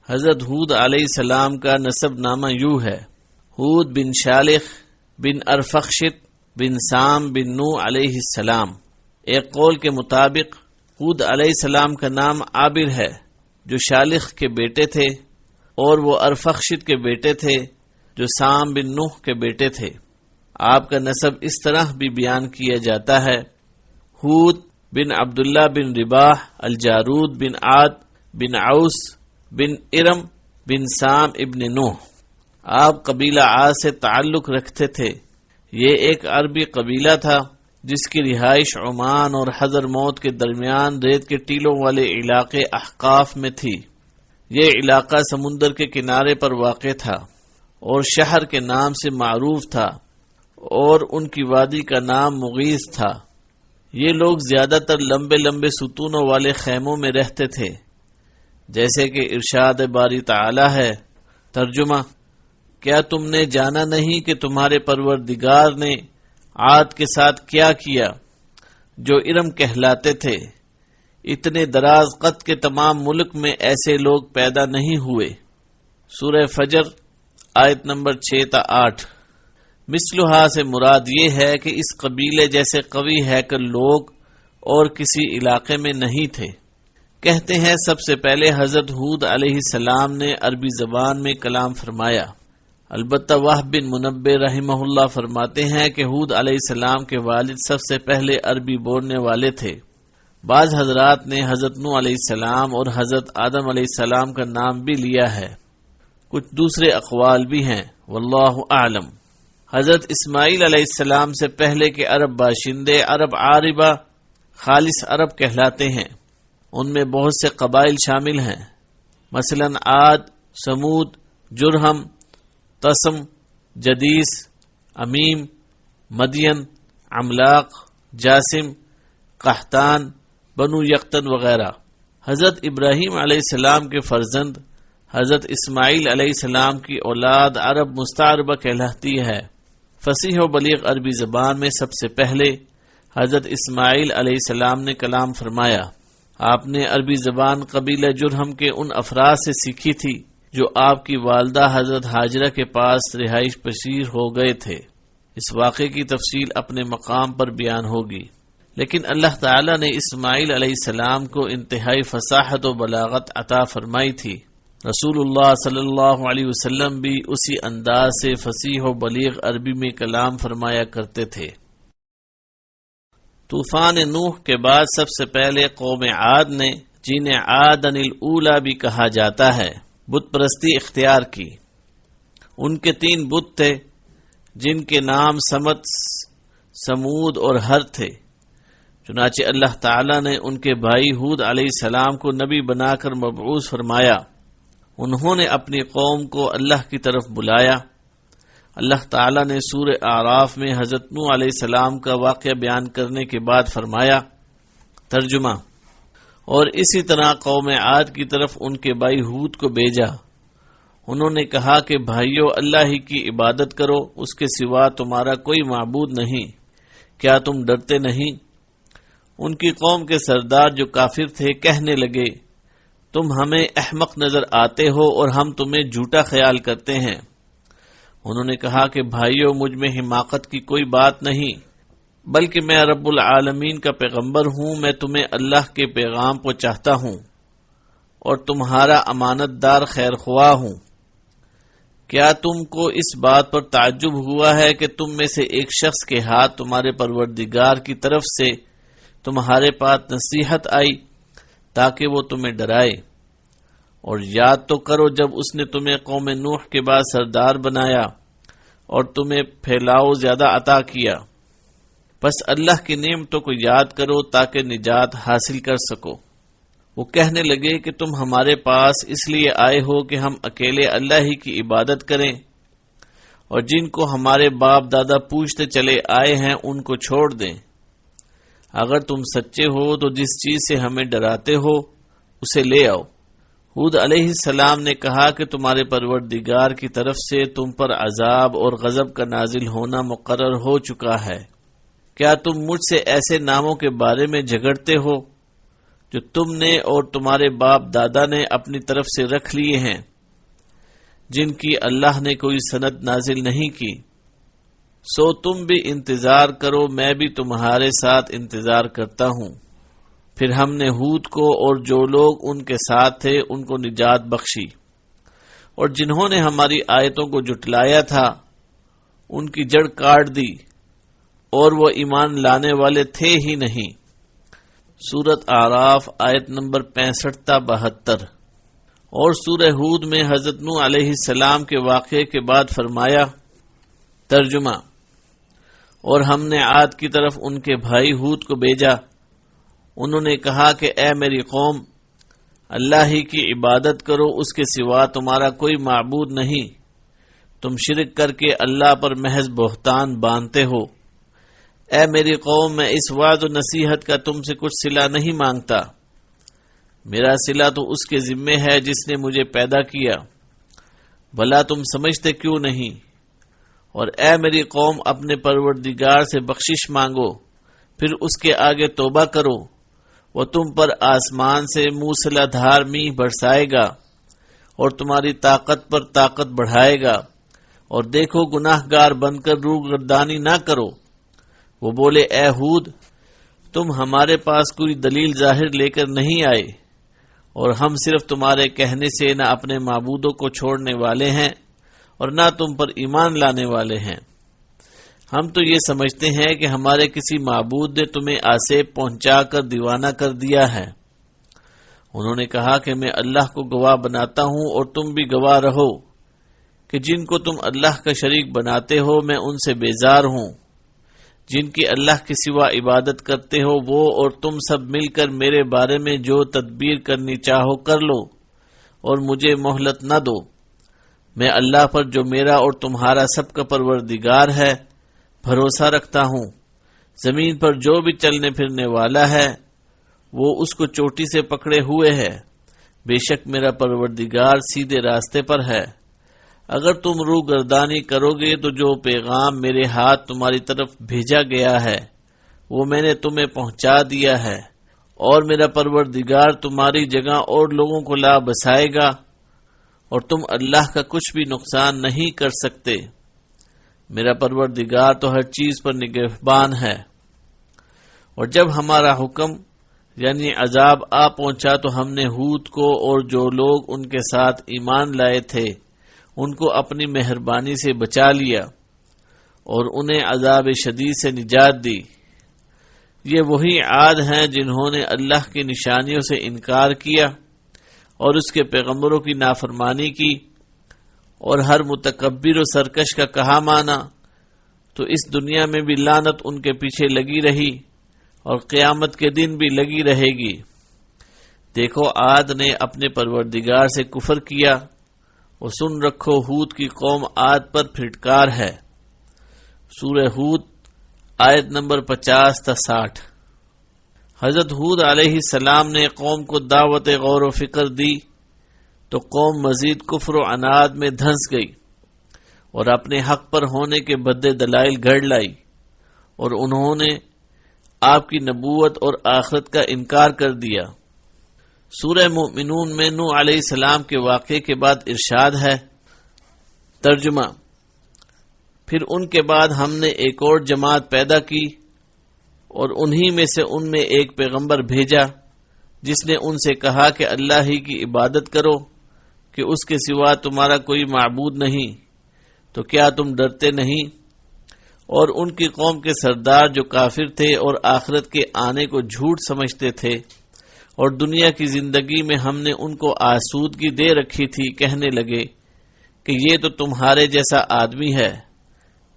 حضرت ہود علیہ السلام کا نسب نامہ یوں ہے: ہود بن شالخ بن ارفخشت بن سام بن نوح علیہ السلام۔ ایک قول کے مطابق ہود علیہ السلام کا نام عابر ہے، جو شالخ کے بیٹے تھے، اور وہ ارفخشت کے بیٹے تھے، جو سام بن نوح کے بیٹے تھے۔ آپ کا نسب اس طرح بھی بیان کیا جاتا ہے: ہود بن عبداللہ بن رباح الجارود بن عاد بن عوس بن ارم بن سام ابن نوح۔ آپ قبیلہ عاد سے تعلق رکھتے تھے۔ یہ ایک عربی قبیلہ تھا جس کی رہائش عمان اور حضر موت کے درمیان ریت کے ٹیلوں والے علاقے احقاف میں تھی۔ یہ علاقہ سمندر کے کنارے پر واقع تھا اور شہر کے نام سے معروف تھا، اور ان کی وادی کا نام مغیث تھا۔ یہ لوگ زیادہ تر لمبے لمبے ستونوں والے خیموں میں رہتے تھے، جیسے کہ ارشاد باری تعالی ہے۔ ترجمہ: کیا تم نے جانا نہیں کہ تمہارے پروردگار نے عاد کے ساتھ کیا کیا جو ارم کہلاتے تھے؟ اتنے دراز قد کے تمام ملک میں ایسے لوگ پیدا نہیں ہوئے۔ سورہ فجر آیت نمبر 6 تا 8۔ مثلہا سے مراد یہ ہے کہ اس قبیلے جیسے قوی ہیکل لوگ اور کسی علاقے میں نہیں تھے۔ کہتے ہیں سب سے پہلے حضرت ہود علیہ السلام نے عربی زبان میں کلام فرمایا۔ البتہ وہب بن منبہ رحمہ اللہ فرماتے ہیں کہ ہود علیہ السلام کے والد سب سے پہلے عربی بولنے والے تھے۔ بعض حضرات نے حضرت نوح علیہ السلام اور حضرت آدم علیہ السلام کا نام بھی لیا ہے۔ کچھ دوسرے اقوال بھی ہیں، واللہ اعلم۔ حضرت اسماعیل علیہ السلام سے پہلے کے عرب باشندے عرب عاربہ خالص عرب کہلاتے ہیں۔ ان میں بہت سے قبائل شامل ہیں، مثلا عاد، سمود، جرہم، تسم، جدیس، امیم، مدین، عملاق، جاسم، قحطان، بنو یقطن وغیرہ۔ حضرت ابراہیم علیہ السلام کے فرزند حضرت اسماعیل علیہ السلام کی اولاد عرب مستعربہ کہلاتی ہے۔ فصیح و بلیغ عربی زبان میں سب سے پہلے حضرت اسماعیل علیہ السلام نے کلام فرمایا۔ آپ نے عربی زبان قبیلہ جرہم کے ان افراد سے سیکھی تھی جو آپ کی والدہ حضرت ہاجرہ کے پاس رہائش پذیر ہو گئے تھے۔ اس واقعے کی تفصیل اپنے مقام پر بیان ہوگی، لیکن اللہ تعالی نے اسماعیل علیہ السلام کو انتہائی فصاحت و بلاغت عطا فرمائی تھی۔ رسول اللہ صلی اللہ علیہ وسلم بھی اسی انداز سے فصیح و بلیغ عربی میں کلام فرمایا کرتے تھے۔ طوفان نوح کے بعد سب سے پہلے قوم عاد نے، جنہیں عادن الاولی بھی کہا جاتا ہے، بت پرستی اختیار کی۔ ان کے 3 بت تھے جن کے نام سمت، سمود اور ہر تھے۔ چنانچہ اللہ تعالی نے ان کے بھائی ہود علیہ السلام کو نبی بنا کر مبعوث فرمایا۔ انہوں نے اپنی قوم کو اللہ کی طرف بلایا۔ اللہ تعالی نے سورہ اعراف میں حضرت نوح علیہ السلام کا واقعہ بیان کرنے کے بعد فرمایا۔ ترجمہ: اور اسی طرح قوم عاد کی طرف ان کے بھائی ہود کو بھیجا۔ انہوں نے کہا کہ بھائیو، اللہ ہی کی عبادت کرو، اس کے سوا تمہارا کوئی معبود نہیں، کیا تم ڈرتے نہیں؟ ان کی قوم کے سردار جو کافر تھے کہنے لگے، تم ہمیں احمق نظر آتے ہو اور ہم تمہیں جھوٹا خیال کرتے ہیں۔ انہوں نے کہا کہ بھائیو، مجھ میں حماقت کی کوئی بات نہیں، بلکہ میں رب العالمین کا پیغمبر ہوں۔ میں تمہیں اللہ کے پیغام پہنچاتا ہوں اور تمہارا امانت دار خیر خواہ ہوں۔ کیا تم کو اس بات پر تعجب ہوا ہے کہ تم میں سے ایک شخص کے ہاتھ تمہارے پروردگار کی طرف سے تمہارے پاس نصیحت آئی تاکہ وہ تمہیں ڈرائے؟ اور یاد تو کرو جب اس نے تمہیں قوم نوح کے بعد سردار بنایا اور تمہیں پھیلاؤ زیادہ عطا کیا۔ بس اللہ کی نعمتوں کو یاد کرو تاکہ نجات حاصل کر سکو۔ وہ کہنے لگے کہ تم ہمارے پاس اس لیے آئے ہو کہ ہم اکیلے اللہ ہی کی عبادت کریں، اور جن کو ہمارے باپ دادا پوچھتے چلے آئے ہیں ان کو چھوڑ دیں۔ اگر تم سچے ہو تو جس چیز سے ہمیں ڈراتے ہو اسے لے آؤ۔ ہود علیہ السلام نے کہا کہ تمہارے پروردگار کی طرف سے تم پر عذاب اور غضب کا نازل ہونا مقرر ہو چکا ہے۔ کیا تم مجھ سے ایسے ناموں کے بارے میں جھگڑتے ہو جو تم نے اور تمہارے باپ دادا نے اپنی طرف سے رکھ لیے ہیں، جن کی اللہ نے کوئی سند نازل نہیں کی، سو تم بھی انتظار کرو، میں بھی تمہارے ساتھ انتظار کرتا ہوں۔ پھر ہم نے ہود کو اور جو لوگ ان کے ساتھ تھے ان کو نجات بخشی، اور جنہوں نے ہماری آیتوں کو جھٹلایا تھا ان کی جڑ کاٹ دی، اور وہ ایمان لانے والے تھے ہی نہیں۔ سورۃ اعراف آیت نمبر 65 تا 72۔ اور سورہ ہود میں حضرت نوح علیہ السلام کے واقعے کے بعد فرمایا، ترجمہ: اور ہم نے عاد کی طرف ان کے بھائی ہود کو بھیجا، انہوں نے کہا کہ اے میری قوم، اللہ ہی کی عبادت کرو، اس کے سوا تمہارا کوئی معبود نہیں، تم شرک کر کے اللہ پر محض بہتان باندھتے ہو۔ اے میری قوم، میں اس وعظ و نصیحت کا تم سے کچھ صلہ نہیں مانگتا، میرا صلہ تو اس کے ذمے ہے جس نے مجھے پیدا کیا، بھلا تم سمجھتے کیوں نہیں؟ اور اے میری قوم، اپنے پروردگار سے بخشش مانگو، پھر اس کے آگے توبہ کرو، وہ تم پر آسمان سے موسلا دھار میںہ برسائے گا اور تمہاری طاقت پر طاقت بڑھائے گا، اور دیکھو گناہ گار بن کر روگردانی نہ کرو۔ وہ بولے، اے ہود، تم ہمارے پاس کوئی دلیل ظاہر لے کر نہیں آئے، اور ہم صرف تمہارے کہنے سے نہ اپنے معبودوں کو چھوڑنے والے ہیں اور نہ تم پر ایمان لانے والے ہیں۔ ہم تو یہ سمجھتے ہیں کہ ہمارے کسی معبود نے تمہیں آسیب پہنچا کر دیوانہ کر دیا ہے۔ انہوں نے کہا کہ میں اللہ کو گواہ بناتا ہوں اور تم بھی گواہ رہو کہ جن کو تم اللہ کا شریک بناتے ہو میں ان سے بیزار ہوں، جن کی اللہ کے سوا عبادت کرتے ہو وہ اور تم سب مل کر میرے بارے میں جو تدبیر کرنی چاہو کر لو، اور مجھے مہلت نہ دو۔ میں اللہ پر جو میرا اور تمہارا سب کا پروردگار ہے بھروسہ رکھتا ہوں۔ زمین پر جو بھی چلنے پھرنے والا ہے وہ اس کو چوٹی سے پکڑے ہوئے ہے، بے شک میرا پروردگار سیدھے راستے پر ہے۔ اگر تم روح گردانی کرو گے تو جو پیغام میرے ہاتھ تمہاری طرف بھیجا گیا ہے وہ میں نے تمہیں پہنچا دیا ہے، اور میرا پروردگار تمہاری جگہ اور لوگوں کو لا بسائے گا، اور تم اللہ کا کچھ بھی نقصان نہیں کر سکتے۔ میرا پروردگار تو ہر چیز پر نگہبان ہے۔ اور جب ہمارا حکم یعنی عذاب آ پہنچا تو ہم نے ہود کو اور جو لوگ ان کے ساتھ ایمان لائے تھے ان کو اپنی مہربانی سے بچا لیا اور انہیں عذاب شدید سے نجات دی۔ یہ وہی عاد ہیں جنہوں نے اللہ کی نشانیوں سے انکار کیا اور اس کے پیغمبروں کی نافرمانی کی، اور ہر متکبر و سرکش کا کہا مانا، تو اس دنیا میں بھی لعنت ان کے پیچھے لگی رہی اور قیامت کے دن بھی لگی رہے گی۔ دیکھو عاد نے اپنے پروردگار سے کفر کیا، اور سن رکھو ہود کی قوم عاد پر پھٹکار ہے۔ سورہ ہود آیت نمبر 50 تا 60۔ حضرت ہود علیہ السلام نے قوم کو دعوت غور و فکر دی تو قوم مزید کفر و عناد میں دھنس گئی اور اپنے حق پر ہونے کے بدے دلائل گھڑ لائی، اور انہوں نے آپ کی نبوت اور آخرت کا انکار کر دیا۔ سورہ مومنون میں نوح علیہ السلام کے واقعے کے بعد ارشاد ہے، ترجمہ: پھر ان کے بعد ہم نے ایک اور جماعت پیدا کی اور انہی میں سے ان میں ایک پیغمبر بھیجا جس نے ان سے کہا کہ اللہ ہی کی عبادت کرو کہ اس کے سوا تمہارا کوئی معبود نہیں، تو کیا تم ڈرتے نہیں؟ اور ان کی قوم کے سردار جو کافر تھے اور آخرت کے آنے کو جھوٹ سمجھتے تھے اور دنیا کی زندگی میں ہم نے ان کو آسودگی دے رکھی تھی، کہنے لگے کہ یہ تو تمہارے جیسا آدمی ہے،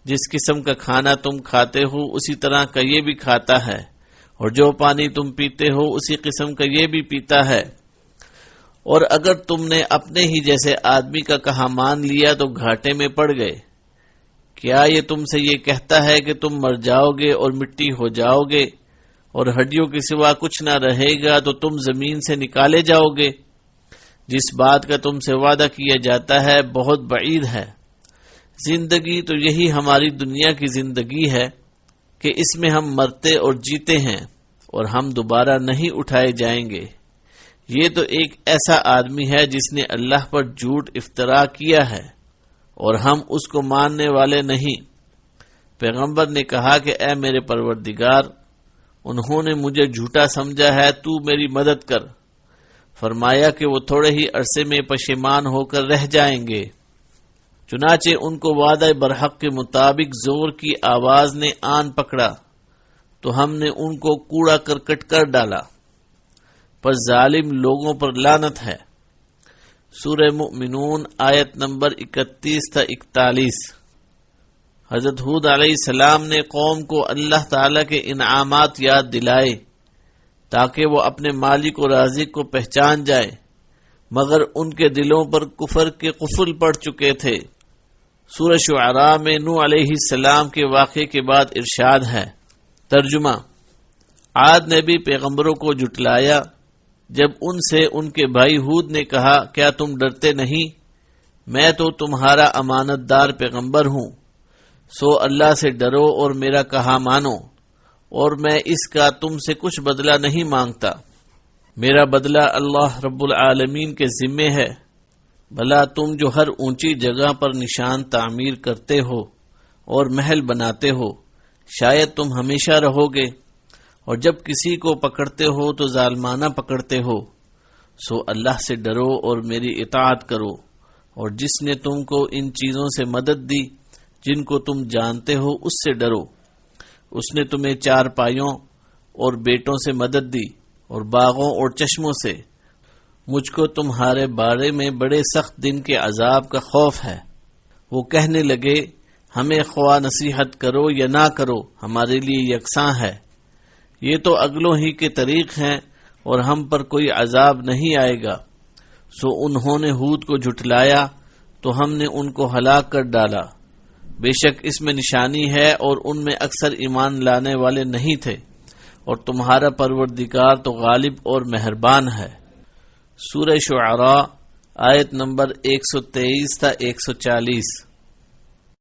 جس قسم کا کھانا تم کھاتے ہو اسی طرح کا یہ بھی کھاتا ہے، اور جو پانی تم پیتے ہو اسی قسم کا یہ بھی پیتا ہے، اور اگر تم نے اپنے ہی جیسے آدمی کا کہا مان لیا تو گھاٹے میں پڑ گئے۔ کیا یہ تم سے یہ کہتا ہے کہ تم مر جاؤ گے اور مٹی ہو جاؤ گے اور ہڈیوں کے سوا کچھ نہ رہے گا تو تم زمین سے نکالے جاؤ گے؟ جس بات کا تم سے وعدہ کیا جاتا ہے بہت بعید ہے۔ زندگی تو یہی ہماری دنیا کی زندگی ہے کہ اس میں ہم مرتے اور جیتے ہیں، اور ہم دوبارہ نہیں اٹھائے جائیں گے۔ یہ تو ایک ایسا آدمی ہے جس نے اللہ پر جھوٹ افترا کیا ہے اور ہم اس کو ماننے والے نہیں۔ پیغمبر نے کہا کہ اے میرے پروردگار، انہوں نے مجھے جھوٹا سمجھا ہے، تو میری مدد کر۔ فرمایا کہ وہ تھوڑے ہی عرصے میں پشیمان ہو کر رہ جائیں گے۔ چنانچہ ان کو وعدہ برحق کے مطابق زور کی آواز نے آن پکڑا تو ہم نے ان کو کوڑا کرکٹ کر ڈالا۔ پر ظالم لوگوں پر لعنت ہے۔ سورہ مؤمنون آیت نمبر 31 تا 41۔ حضرت ہود علیہ السلام نے قوم کو اللہ تعالی کے انعامات یاد دلائے تاکہ وہ اپنے مالک و رازق کو پہچان جائے، مگر ان کے دلوں پر کفر کے قفل پڑ چکے تھے۔ سورہ شعراء میں نوح علیہ السلام کے واقعے کے بعد ارشاد ہے۔ ترجمہ: عاد نے بھی پیغمبروں کو جھٹلایا جب ان سے ان کے بھائی ہود نے کہا کیا تم ڈرتے نہیں؟ میں تو تمہارا امانت دار پیغمبر ہوں، سو اللہ سے ڈرو اور میرا کہا مانو، اور میں اس کا تم سے کچھ بدلہ نہیں مانگتا۔ میرا بدلہ اللہ رب العالمین کے ذمے ہے۔ بھلا تم جو ہر اونچی جگہ پر نشان تعمیر کرتے ہو اور محل بناتے ہو، شاید تم ہمیشہ رہو گے، اور جب کسی کو پکڑتے ہو تو ظالمانہ پکڑتے ہو، سو اللہ سے ڈرو اور میری اطاعت کرو، اور جس نے تم کو ان چیزوں سے مدد دی جن کو تم جانتے ہو اس سے ڈرو۔ اس نے تمہیں چار پائیوں اور بیٹوں سے مدد دی اور باغوں اور چشموں سے۔ مجھ کو تمہارے بارے میں بڑے سخت دن کے عذاب کا خوف ہے۔ وہ کہنے لگے ہمیں خواہ نصیحت کرو یا نہ کرو ہمارے لیے یکساں ہے، یہ تو اگلوں ہی کے طریق ہیں اور ہم پر کوئی عذاب نہیں آئے گا۔ سو انہوں نے ہود کو جھٹلایا تو ہم نے ان کو ہلاک کر ڈالا۔ بے شک اس میں نشانی ہے اور ان میں اکثر ایمان لانے والے نہیں تھے، اور تمہارا پروردگار تو غالب اور مہربان ہے۔ سورہ شعراء آیت نمبر 123 تا 140۔